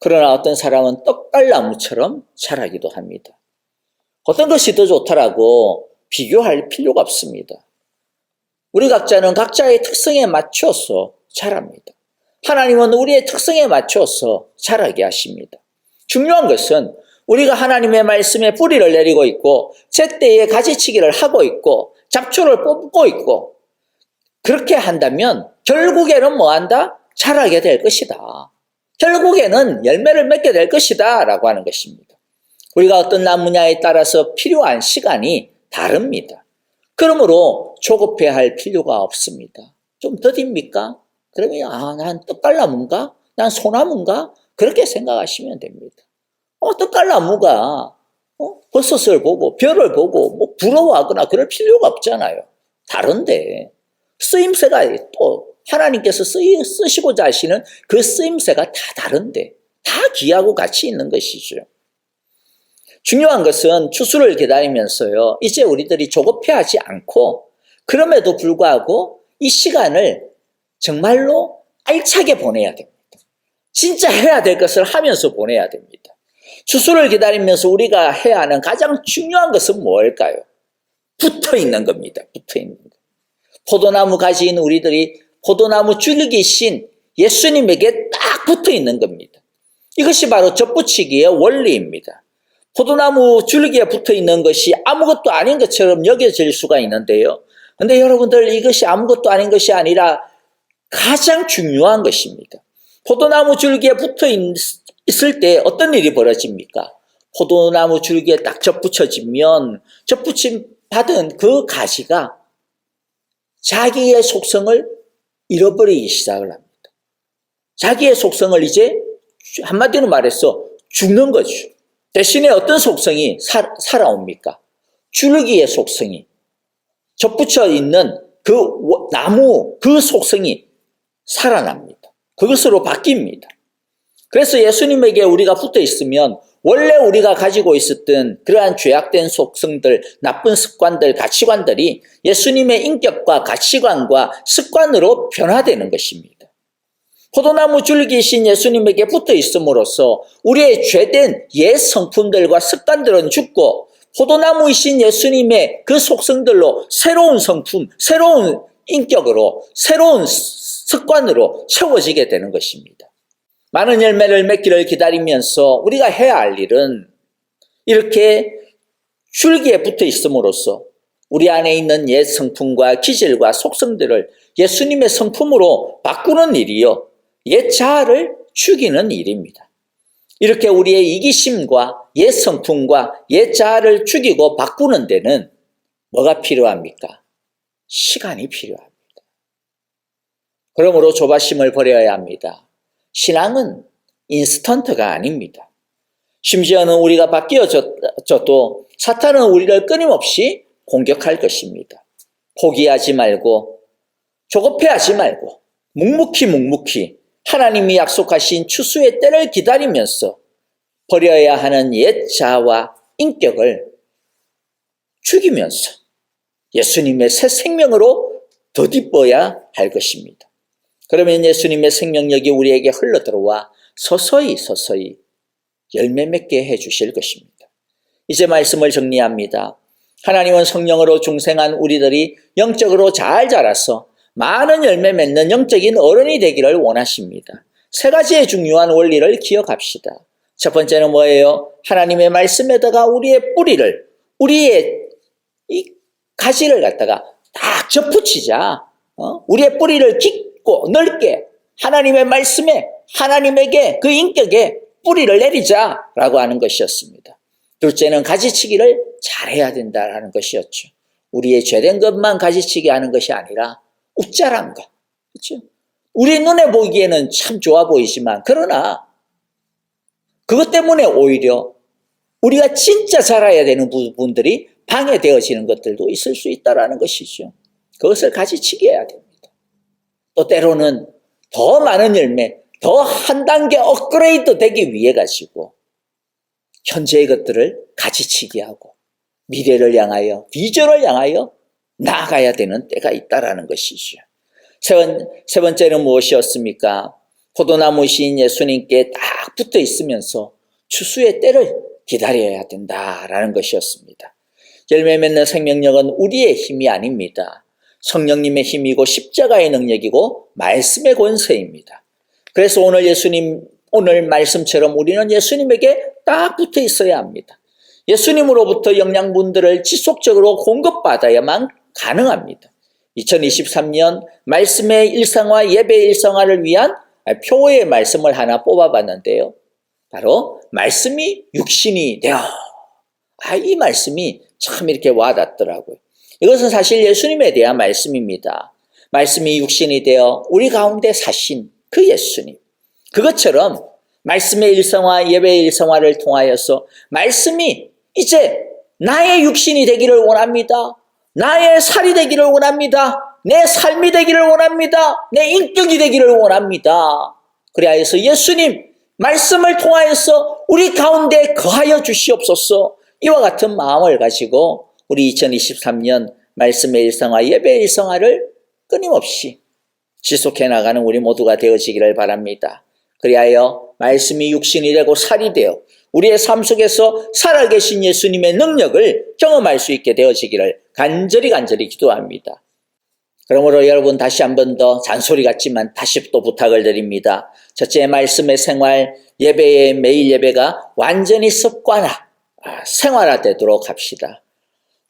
그러나 어떤 사람은 떡갈나무처럼 자라기도 합니다. 어떤 것이 더 좋다라고 비교할 필요가 없습니다. 우리 각자는 각자의 특성에 맞춰서 자랍니다. 하나님은 우리의 특성에 맞춰서 자라게 하십니다. 중요한 것은 우리가 하나님의 말씀에 뿌리를 내리고 있고 제때에 가지치기를 하고 있고 잡초를 뽑고 있고 그렇게 한다면 결국에는 뭐한다? 자라게 될 것이다. 결국에는 열매를 맺게 될 것이다 라고 하는 것입니다. 우리가 어떤 나무냐에 따라서 필요한 시간이 다릅니다. 그러므로 조급해할 필요가 없습니다. 좀 더딥니까? 그러면 난 떡갈나무인가? 난 소나무인가? 그렇게 생각하시면 됩니다. 떡갈나무가 버섯을 보고 벼를 보고 부러워하거나 그럴 필요가 없잖아요. 다른데 쓰임새가 또 하나님께서 쓰시고자 하시는 그 쓰임새가 다 다른데 다 귀하고 가치 있는 것이죠. 중요한 것은 추수를 기다리면서요. 이제 우리들이 조급해하지 않고 그럼에도 불구하고 이 시간을 정말로 알차게 보내야 됩니다. 진짜 해야 될 것을 하면서 보내야 됩니다. 추수를 기다리면서 우리가 해야 하는 가장 중요한 것은 뭘까요? 붙어 있는 겁니다. 붙어 있는 것. 포도나무 가지인 우리들이 포도나무 줄기신 예수님에게 딱 붙어 있는 겁니다. 이것이 바로 젖붙이기의 원리입니다. 포도나무 줄기에 붙어 있는 것이 아무것도 아닌 것처럼 여겨질 수가 있는데요. 그런데 여러분들 이것이 아무것도 아닌 것이 아니라 가장 중요한 것입니다. 포도나무 줄기에 붙어 있을 때 어떤 일이 벌어집니까? 포도나무 줄기에 딱 젖붙여지면 젖붙임 받은 그 가지가 자기의 속성을 잃어버리기 시작을 합니다. 자기의 속성을 이제 한마디로 말해서 죽는 거죠. 대신에 어떤 속성이 살아옵니까? 줄기의 속성이 젖붙여 있는 그 나무 그 속성이 살아납니다. 그것으로 바뀝니다. 그래서 예수님에게 우리가 붙어 있으면 원래 우리가 가지고 있었던 그러한 죄악된 속성들, 나쁜 습관들, 가치관들이 예수님의 인격과 가치관과 습관으로 변화되는 것입니다. 포도나무 줄기이신 예수님에게 붙어 있음으로써 우리의 죄된 옛 성품들과 습관들은 죽고 포도나무이신 예수님의 그 속성들로 새로운 성품, 새로운 인격으로, 새로운 습관으로 채워지게 되는 것입니다. 많은 열매를 맺기를 기다리면서 우리가 해야 할 일은 이렇게 줄기에 붙어 있음으로써 우리 안에 있는 옛 성품과 기질과 속성들을 예수님의 성품으로 바꾸는 일이요. 옛 자아를 죽이는 일입니다. 이렇게 우리의 이기심과 옛 성품과 옛 자아를 죽이고 바꾸는 데는 뭐가 필요합니까? 시간이 필요합니다. 그러므로 조바심을 버려야 합니다. 신앙은 인스턴트가 아닙니다. 심지어는 우리가 바뀌어져도 사탄은 우리를 끊임없이 공격할 것입니다. 포기하지 말고 조급해하지 말고 묵묵히 하나님이 약속하신 추수의 때를 기다리면서 버려야 하는 옛 자아와 인격을 죽이면서 예수님의 새 생명으로 덧입어야 할 것입니다. 그러면 예수님의 생명력이 우리에게 흘러들어와 서서히 열매 맺게 해주실 것입니다. 이제 말씀을 정리합니다. 하나님은 성령으로 중생한 우리들이 영적으로 잘 자라서 많은 열매 맺는 영적인 어른이 되기를 원하십니다. 세 가지의 중요한 원리를 기억합시다. 첫 번째는 뭐예요? 하나님의 말씀에다가 우리의 뿌리를, 우리의 이 가지를 갖다가 딱 접붙이자. 우리의 뿌리를 깊고 넓게 하나님의 말씀에, 하나님에게, 그 인격에 뿌리를 내리자라고 하는 것이었습니다. 둘째는 가지치기를 잘해야 된다라는 것이었죠. 우리의 죄된 것만 가지치기 하는 것이 아니라 웃자란 것. 그렇죠? 우리 눈에 보기에는 참 좋아 보이지만, 그러나 그것 때문에 오히려 우리가 진짜 자라야 되는 부분들이 방해되어지는 것들도 있을 수 있다는 것이죠. 그것을 가지치기 해야 됩니다. 또 때로는 더 많은 열매, 더 한 단계 업그레이드 되기 위해 가지고 현재의 것들을 가지치기 하고 미래를 향하여, 비전을 향하여 나아가야 되는 때가 있다는 것이죠. 세 번째는 무엇이었습니까? 포도나무신 예수님께 딱 붙어 있으면서 추수의 때를 기다려야 된다라는 것이었습니다. 열매 맺는 생명력은 우리의 힘이 아닙니다. 성령님의 힘이고 십자가의 능력이고 말씀의 권세입니다. 그래서 오늘 말씀처럼 우리는 예수님에게 딱 붙어 있어야 합니다. 예수님으로부터 영양분들을 지속적으로 공급받아야만 가능합니다. 2023년 말씀의 일상화, 예배의 일상화를 위한 표의 말씀을 하나 뽑아봤는데요. 바로 말씀이 육신이 되어. 이 말씀이 참 이렇게 와닿더라고요. 이것은 사실 예수님에 대한 말씀입니다. 말씀이 육신이 되어 우리 가운데 사신 그 예수님. 그것처럼 말씀의 일상화, 예배의 일상화를 통하여서 말씀이 이제 나의 육신이 되기를 원합니다. 나의 살이 되기를 원합니다. 내 삶이 되기를 원합니다. 내 인격이 되기를 원합니다. 그리하여서 예수님 말씀을 통하여서 우리 가운데 거하여 주시옵소서. 이와 같은 마음을 가지고 우리 2023년 말씀의 일상화, 예배의 일상화를 끊임없이 지속해 나가는 우리 모두가 되어지기를 바랍니다. 그리하여 말씀이 육신이 되고 살이 되어 우리의 삶 속에서 살아계신 예수님의 능력을 경험할 수 있게 되어지기를 간절히 기도합니다. 그러므로 여러분 다시 한 번 더 잔소리 같지만 다시 또 부탁을 드립니다. 첫째, 말씀의 생활, 예배의 매일 예배가 완전히 습관화, 생활화되도록 합시다.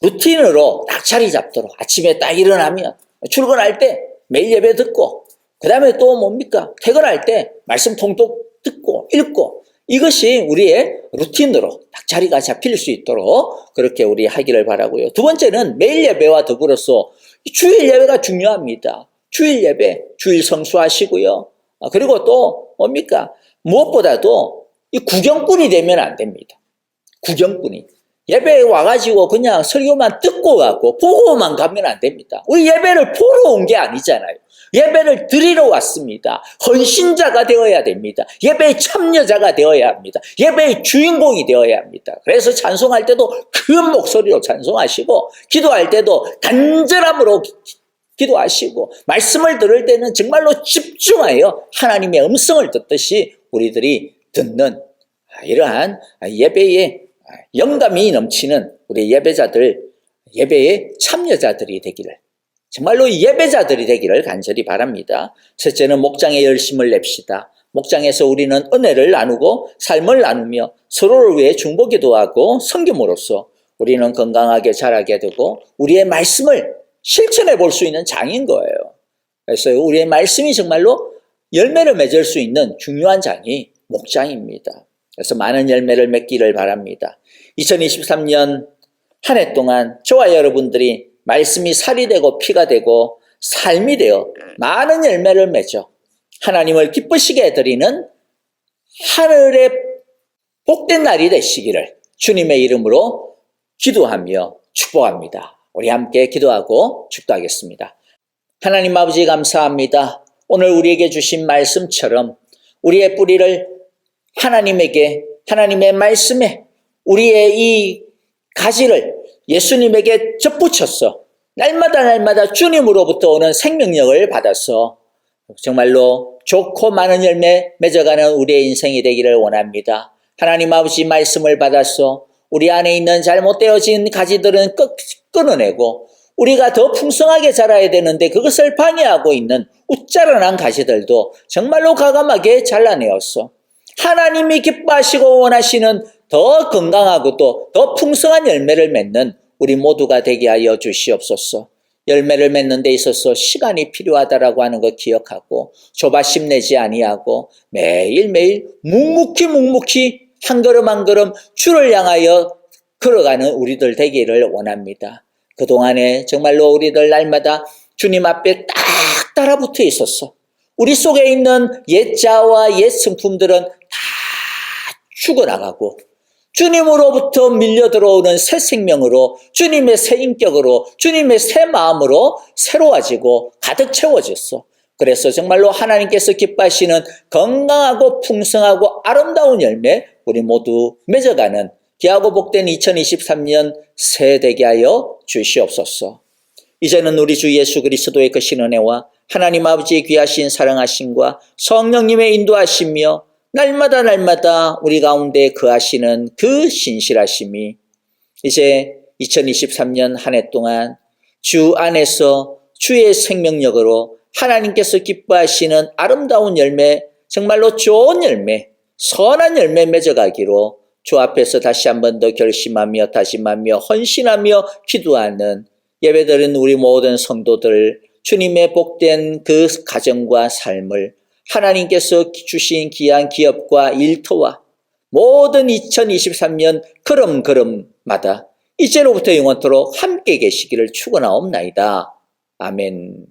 루틴으로 딱 자리 잡도록 아침에 딱 일어나면 출근할 때 매일 예배 듣고 그 다음에 또 뭡니까? 퇴근할 때 말씀 통독 듣고 읽고 이것이 우리의 루틴으로 딱 자리가 잡힐 수 있도록 그렇게 우리 하기를 바라고요. 두 번째는 매일 예배와 더불어서 주일 예배가 중요합니다. 주일 예배, 주일 성수하시고요. 그리고 또 뭡니까? 무엇보다도 이 구경꾼이 되면 안 됩니다. 구경꾼이. 예배에 와가지고 그냥 설교만 듣고 가고 보고만 가면 안 됩니다. 우리 예배를 보러 온 게 아니잖아요. 예배를 드리러 왔습니다. 헌신자가 되어야 됩니다. 예배의 참여자가 되어야 합니다. 예배의 주인공이 되어야 합니다. 그래서 찬송할 때도 큰 목소리로 찬송하시고 기도할 때도 간절함으로 기도하시고 말씀을 들을 때는 정말로 집중하여 하나님의 음성을 듣듯이 우리들이 듣는 이러한 예배의 영감이 넘치는 우리 예배자들, 예배의 참여자들이 되기를, 정말로 예배자들이 되기를 간절히 바랍니다. 셋째는 목장에 열심을 냅시다. 목장에서 우리는 은혜를 나누고 삶을 나누며 서로를 위해 중보기도 하고 섬김으로써 우리는 건강하게 자라게 되고 우리의 말씀을 실천해 볼 수 있는 장인 거예요. 그래서 우리의 말씀이 정말로 열매를 맺을 수 있는 중요한 장이 목장입니다. 그래서 많은 열매를 맺기를 바랍니다. 2023년 한 해 동안 저와 여러분들이 말씀이 살이 되고 피가 되고 삶이 되어 많은 열매를 맺어 하나님을 기쁘시게 해드리는 하늘의 복된 날이 되시기를 주님의 이름으로 기도하며 축복합니다. 우리 함께 기도하고 축도하겠습니다. 하나님 아버지 감사합니다. 오늘 우리에게 주신 말씀처럼 우리의 뿌리를 하나님에게, 하나님의 말씀에 우리의 이 가지를 예수님에게 접붙여서 날마다 주님으로부터 오는 생명력을 받아서 정말로 좋고 많은 열매 맺어가는 우리의 인생이 되기를 원합니다. 하나님 아버지 말씀을 받아서 우리 안에 있는 잘못되어진 가지들은 끊어내고 우리가 더 풍성하게 자라야 되는데 그것을 방해하고 있는 웃자란한 가지들도 정말로 과감하게 잘라내었어. 하나님이 기뻐하시고 원하시는 더 건강하고 또 더 풍성한 열매를 맺는 우리 모두가 되게 하여 주시옵소서. 열매를 맺는 데 있어서 시간이 필요하다라고 하는 것 기억하고 조바심 내지 아니하고 매일매일 묵묵히 한 걸음 한 걸음 주를 향하여 걸어가는 우리들 되기를 원합니다. 그동안에 정말로 우리들 날마다 주님 앞에 딱 따라붙어 있었어. 우리 속에 있는 옛 자아와 옛 성품들은 다 죽어나가고 주님으로부터 밀려 들어오는 새 생명으로 주님의 새 인격으로 주님의 새 마음으로 새로워지고 가득 채워졌어. 그래서 정말로 하나님께서 기뻐하시는 건강하고 풍성하고 아름다운 열매 우리 모두 맺어가는 귀하고 복된 2023년 새 되게 하여 주시옵소서. 이제는 우리 주 예수 그리스도의 그 신은혜와 하나님 아버지의 귀하신 사랑하심과 성령님의 인도하시며 날마다 우리 가운데 거하시는 그 신실하심이 이제 2023년 한 해 동안 주 안에서 주의 생명력으로 하나님께서 기뻐하시는 아름다운 열매, 정말로 좋은 열매, 선한 열매 맺어가기로 주 앞에서 다시 한 번 더 결심하며 다짐하며 헌신하며 기도하는 예배드리는 우리 모든 성도들, 주님의 복된 그 가정과 삶을 하나님께서 주신 귀한 기업과 일터와 모든 2023년 걸음걸음마다 이제로부터 영원토록 함께 계시기를 축원하옵나이다. 아멘.